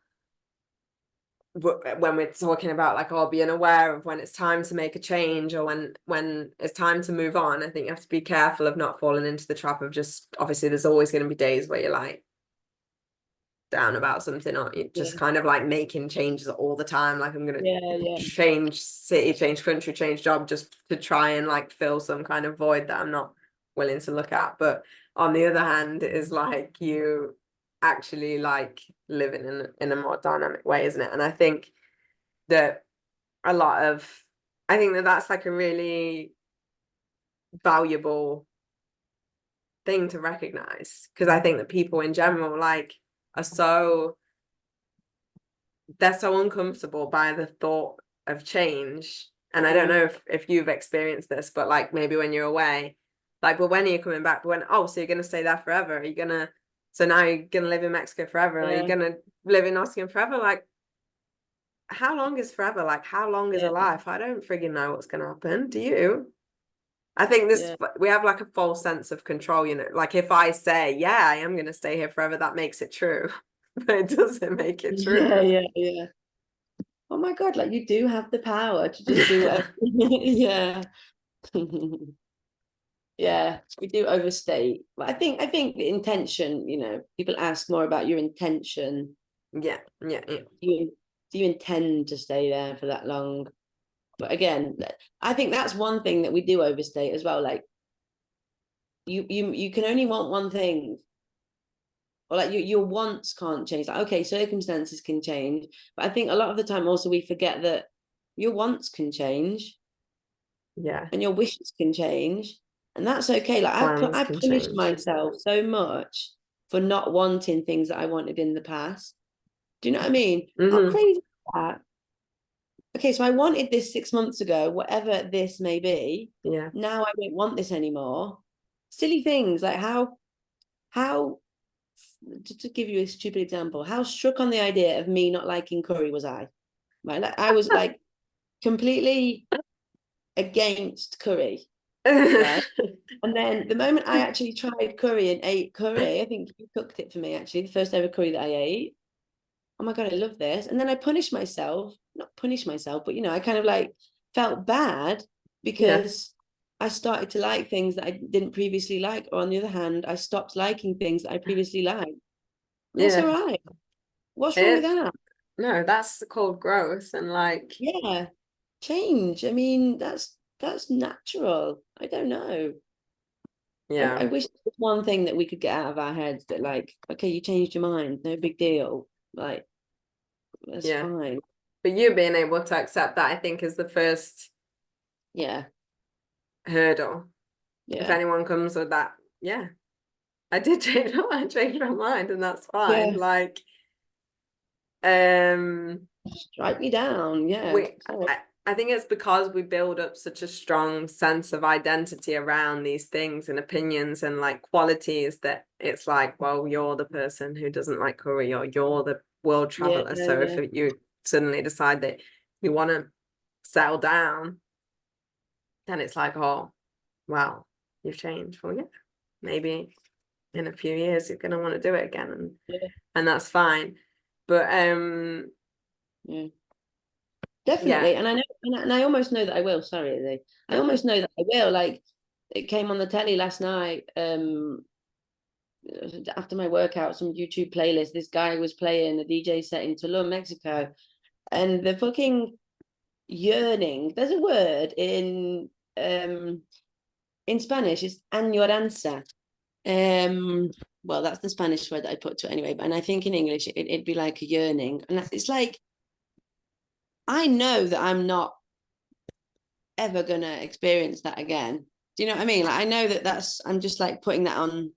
when we're talking about like, oh, being aware of when it's time to make a change or when it's time to move on. I think you have to be careful of not falling into the trap of just, obviously there's always going to be days where you're like down about something, or you just Yeah. kind of like making changes all the time, like I'm gonna Yeah. change city, change country, change job, just to try and like fill some kind of void that I'm not willing to look at. But on the other hand, it is like you actually like living in a more dynamic way, isn't it? And I think that a lot of, I think that that's like a really valuable thing to recognize, because I think that people in general like are so, they're so uncomfortable by the thought of change. And I don't know if you've experienced this, but like maybe when you're away, like, well, when are you coming back? But when, oh, so you're gonna stay there forever? Are you gonna, so now you're gonna live in Mexico forever? Are you Yeah. gonna live in Nottingham forever? Like, how long is forever? Like, how long is a Yeah. life? I don't friggin' know what's gonna happen. Do you? I think this, Yeah. we have like a false sense of control, you know, like if I say, yeah, I am gonna stay here forever, that makes it true. But it doesn't make it Yeah. true. Yeah. Oh my God, like you do have the power to just do whatever. Yeah. Yeah, we do overstate. But I think the intention, you know, people ask more about your intention. Yeah. Do you intend to stay there for that long? But again, I think that's one thing that we do overstate as well. Like you can only want one thing. Or like your wants can't change. Like, okay, circumstances can change. But I think a lot of the time also we forget that your wants can change Yeah. and your wishes can change. And that's okay. Like Plans I can punished change. myself so much for not wanting things that I wanted in the past. Do you know what I mean? How Mm-hmm. crazy is that? Okay, so I wanted this 6 months ago, whatever this may be. Yeah. Now I don't want this anymore. Silly things like how to give you a stupid example, how struck on the idea of me not liking curry was I? Right? Like I was like completely against curry, right? And then the moment I actually tried curry and ate curry, I think you cooked it for me actually, the first ever curry that I ate. Oh my God, I love this. And then I punished myself, not punish myself, but you know, I kind of like felt bad Yeah. because I started to like things that I didn't previously like. Or on the other hand, I stopped liking things that I previously liked. That's all Yeah. right. What's wrong with It, that? no, that's called growth. And like, Yeah. Change. I mean, that's natural. I don't know. yeah. I wish there was one thing that we could get out of our heads that like, okay, you changed your mind, no big deal. Like, that's Yeah. fine. But you being able to accept that, I think, is the first Yeah. hurdle. If Yeah. anyone comes with that, yeah, I did change my mind, change my mind, and that's fine. Yeah. Like, Strike me down. Yeah. we I think it's because we build up such a strong sense of identity around these things and opinions and like qualities that it's like, well, you're the person who doesn't like curry, or you're the world Yeah. traveler. So if Yeah. you suddenly decide that you want to settle down, then it's like, oh, well, you've changed. Well, yeah, maybe in a few years you're gonna want to do it again, Yeah. and that's fine. But Yeah. yeah, Definitely. And I know, and I almost know that I will. Sorry, Izzy. I no, almost know that I will. Like, it came on the telly last night. After my workout, some YouTube playlist. This guy was playing a DJ set in Tulum, Mexico, and the fucking yearning. There's a word in Spanish. It's añoranza. Well, that's the Spanish word that I put to it anyway. And I think in English it'd be like a yearning, and it's like I know that I'm not ever gonna experience that again. Do you know what I mean? Like, I know that I'm just like putting that on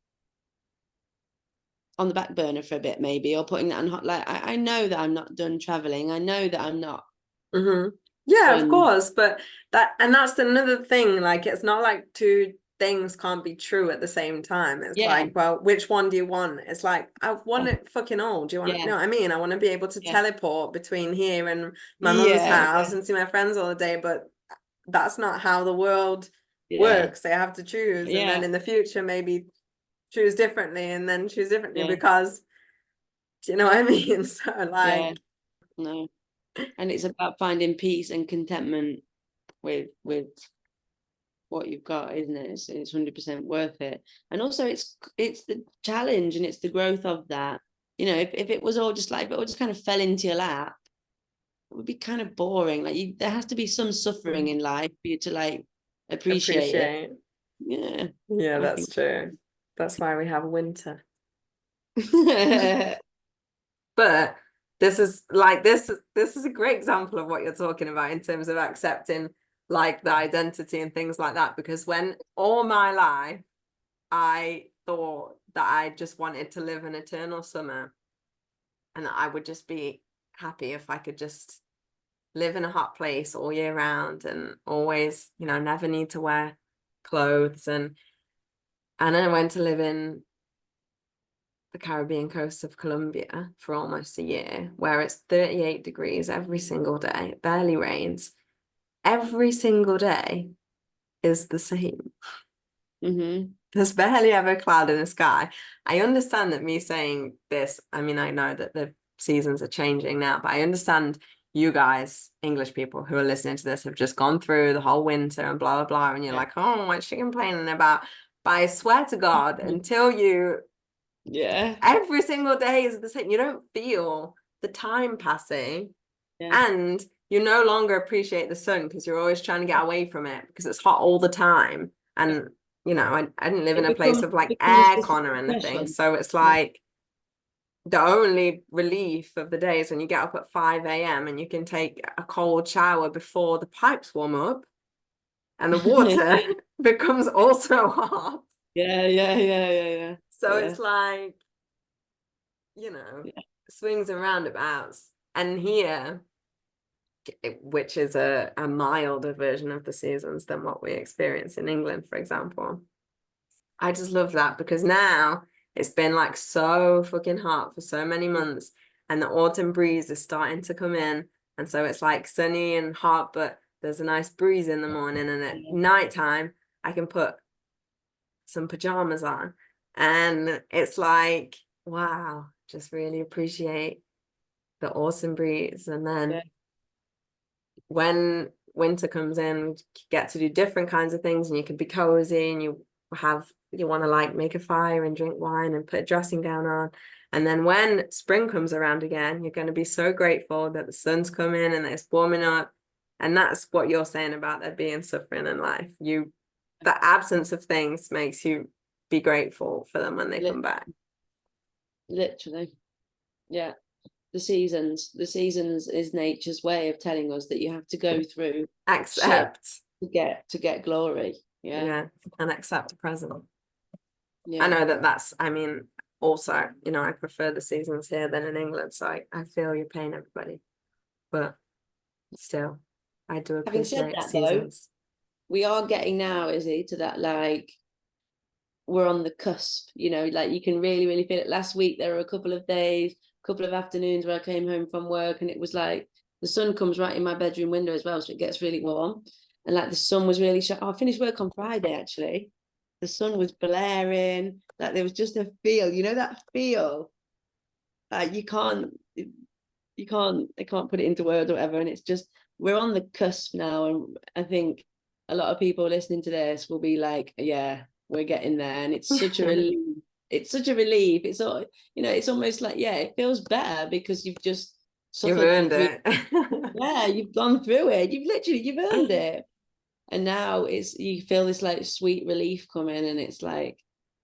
the back burner for a bit, maybe, or putting that on hot. Like, I know that I'm not done traveling. I know that I'm not. Yeah, of Done. course. But that's another thing. Like, it's not like two things can't be true at the same time. It's Yeah. like, well, which one do you want? It's like, I want it fucking all. Do you want, Yeah. you know what I mean? I want to be able to Yeah. teleport between here and my mum's Yeah. house and see my friends all the day, but that's not how the world Yeah. works. They have to choose, and then Yeah. in the future maybe choose differently, and then choose differently Yeah. because, do you know what I mean? So Yeah. like, No. And it's about finding peace and contentment with what you've got, isn't it? It's 100% worth it. And also it's the challenge and it's the growth of that. You know, if it was all just like, if it all just kind of fell into your lap, it would be kind of boring. Like, there has to be some suffering in life for you to like appreciate it. appreciate. Yeah. Yeah, I that's think. true. That's why we have winter. But this is like this is a great example of what you're talking about in terms of accepting like the identity and things like that, because when all my life I thought that I just wanted to live an eternal summer and that I would just be happy if I could just live in a hot place all year round and always, you know, never need to wear clothes. And I went to live in the Caribbean coast of Colombia for almost a year, where it's 38 degrees every single day, it barely rains. Every single day is the same. Mm-hmm. There's barely ever a cloud in the sky. I understand that me saying this, I mean, I know that the seasons are changing now, but I understand you guys, English people who are listening to this, have just gone through the whole winter and blah, blah, blah. And you're like, oh, what's she complaining about? But I swear to God, until you, Yeah. every single day is the same, you don't feel the time passing. Yeah. And you no longer appreciate the sun because you're always trying to get away from it because it's hot all the time. And you know, I didn't live in a place of like Just aircon or a anything. depression. So it's like the only relief of the day is when you get up at 5 a.m. and you can take a cold shower before the pipes warm up and the water becomes also hot. Yeah, yeah, yeah, yeah, yeah. So Yeah. it's like, you know, Yeah. swings and roundabouts. And here, which is a milder version of the seasons than what we experience in England, for example. I just love that because now it's been like so fucking hot for so many months and the autumn breeze is starting to come in. And so it's like sunny and hot, but there's a nice breeze in the morning, and at nighttime I can put some pajamas on. And it's like, wow, just really appreciate the autumn breeze. And then when winter comes in, you get to do different kinds of things and you can be cozy and you want to like make a fire and drink wine and put a dressing gown on. And then when spring comes around again, you're going to be so grateful that the sun's coming and it's warming up. And that's what you're saying about there being suffering in life. The absence of things makes you be grateful for them when they come back. Literally. Yeah. The seasons is nature's way of telling us that you have to go through Accept shit to get glory. Yeah, and accept the present. Yeah. I know that's, I mean, also, you know, I prefer the seasons here than in England, so I feel your pain, everybody. But still, I do Having said appreciate that, though, seasons. we are getting now, Izzy, to that like we're on the cusp, you know, like you can really, really feel it. Last week there were a couple of days, couple of afternoons where I came home from work and it was like the sun comes right in my bedroom window as well, so it gets really warm. And like the sun was really I finished work on Friday actually. The sun was blaring, like there was just a feel, you know, that feel. Like I can't put it into words or whatever. And it's just we're on the cusp now, and I think a lot of people listening to this will be like, yeah, we're getting there. And it's such a relief. It's such a relief. It's all, you know, it's almost like, yeah, it feels better because you've just You've suffered earned through. it. Yeah, you've gone through it. You've earned it. And now you feel this like sweet relief coming, and it's like,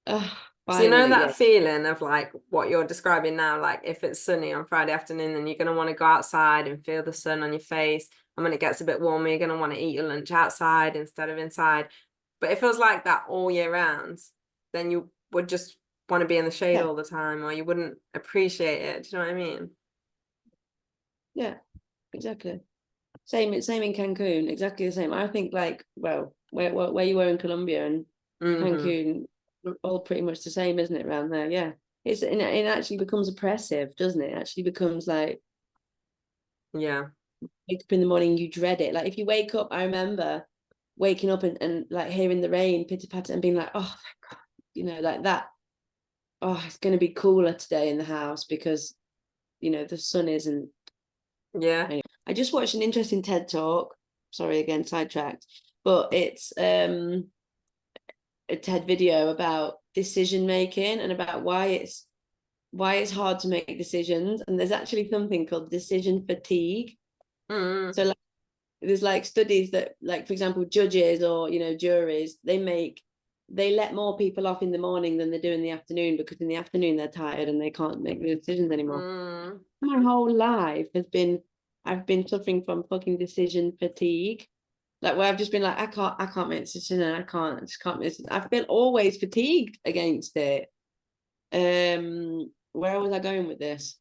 oh, So you know finally, that yeah. feeling of like what you're describing now, like if it's sunny on Friday afternoon, then you're going to want to go outside and feel the sun on your face. And when it gets a bit warmer, you're going to want to eat your lunch outside instead of inside. But it feels like that all year round, then you would just want to be in the shade Yeah. all the time, or you wouldn't appreciate it. Do you know what I mean? Yeah, exactly. Same in Cancun, exactly the same. I think like, well, where you were in Colombia and Cancun, all pretty much the same, isn't it, around there? Yeah. It actually becomes oppressive, doesn't it? It actually becomes like, Yeah. wake up in the morning, you dread it. Like if you wake up, I remember waking up and like hearing the rain pitter patter and being like, oh thank God, you know, like that. Oh, it's gonna be cooler today in the house because you know the sun isn't. Yeah. Anyway, I just watched an interesting TED talk. Sorry again, sidetracked, but it's a TED video about decision making and about why it's hard to make decisions. And there's actually something called decision fatigue. So like, there's like studies that, like, for example, judges or, you know, juries, they let more people off in the morning than they do in the afternoon, because in the afternoon they're tired and they can't make the decisions anymore. My whole life I've been suffering from fucking decision fatigue. Like where I've just been like, I can't make a decision, and I just can't make it. I feel always fatigued against it. Where was I going with this?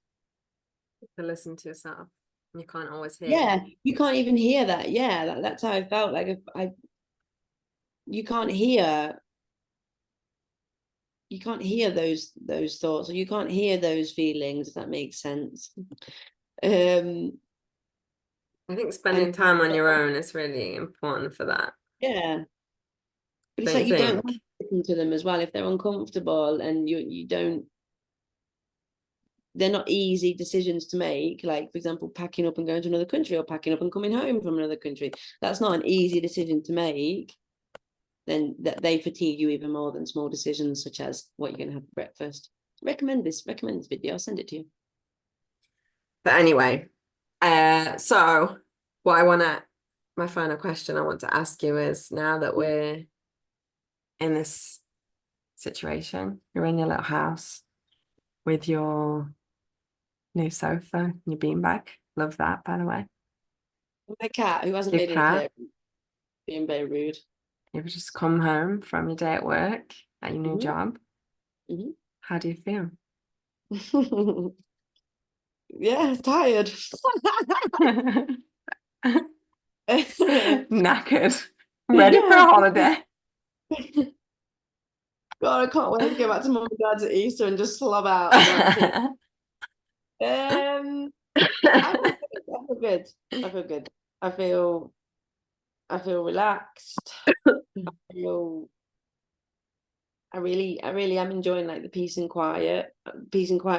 To listen to yourself. You can't always hear. Yeah, you can't even hear that. Yeah, that's how I felt. Like if you can't hear those thoughts, or you can't hear those feelings, if that makes sense. I think spending time on your own is really important for that. Yeah, but it's Don't like you you don't think? want to listen to them as well if they're uncomfortable, and you don't. They're not easy decisions to make. Like, for example, packing up and going to another country, or packing up and coming home from another country. That's not an easy decision to make. Then that they fatigue you even more than small decisions such as what you're going to have for breakfast. Recommend this video. I'll send it to you. But anyway, so my final question I want to ask you is, now that we're in this situation, you're in your little house with your new sofa, your beanbag. Love that, by the way. My cat, who hasn't Your made an cat. appearance, being very rude. You've just come home from your day at work at your new job. How do you feel? Yeah, tired. Knackered. Ready for a Yeah. holiday. God, I can't wait to go back to mum and dad's at Easter and just slob out like a kid. I feel good. I feel good. I feel relaxed. I really am enjoying like the peace and quiet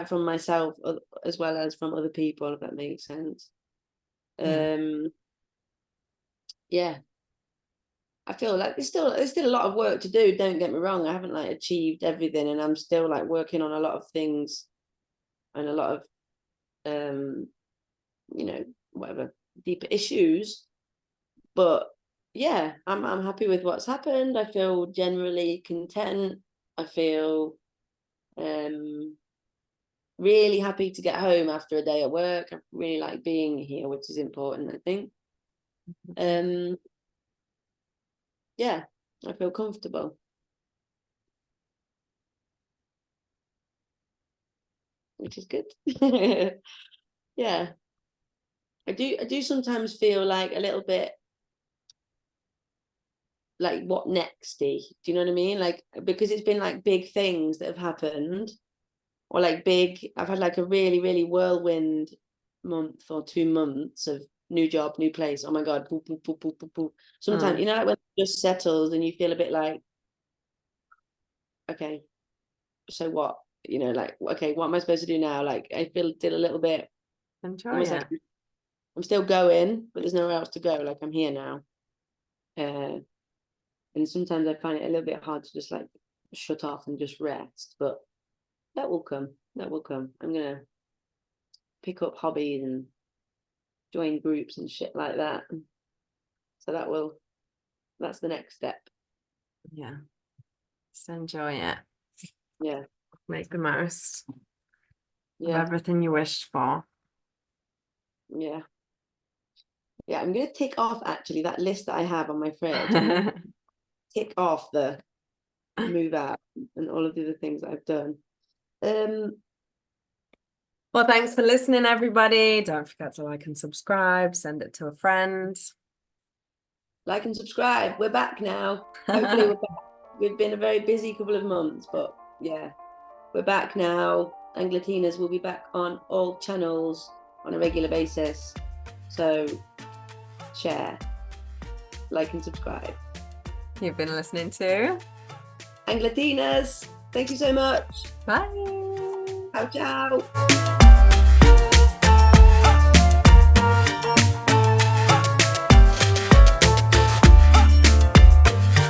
from myself as well as from other people, if that makes sense. Yeah. I feel like there's still a lot of work to do. Don't get me wrong. I haven't like achieved everything, and I'm still like working on a lot of things and a lot of you know, whatever, deeper issues. But yeah, I'm happy with what's happened. I feel generally content. I feel really happy to get home after a day at work. I really like being here, which is important, I think. Yeah, I feel comfortable, which is good. Yeah, I do sometimes feel like a little bit like, what nexty? Do you know what I mean? Like, because it's been like big things that have happened, or like I've had like a really, really whirlwind month or 2 months of new job, new place. Oh my God, poo, poo, poo, poo, poo, poo. Sometimes, you know, like when it just settles and you feel a bit like, okay, so what? You know, like, okay, what am I supposed to do now? Like, I feel still a little bit almost like I'm still going, but there's nowhere else to go. Like, I'm here now. And sometimes I find it a little bit hard to just like shut off and just rest, but that will come. That will come. I'm gonna pick up hobbies and join groups and shit like that. So that's the next step. Yeah. Just enjoy it. Yeah. Make the most of Yeah. everything you wished for. Yeah. Yeah. I'm gonna tick off actually that list that I have on my fridge. I'm gonna tick off the move out and all of the other things that I've done. Well, thanks for listening, everybody. Don't forget to like and subscribe. Send it to a friend. Like and subscribe. We're back now. Hopefully we're back. We've been a very busy couple of months, but yeah, we're back now. Anglatinas will be back on all channels on a regular basis. So share, like and subscribe. You've been listening to Anglatinas. Thank you so much. Bye. Ciao, ciao.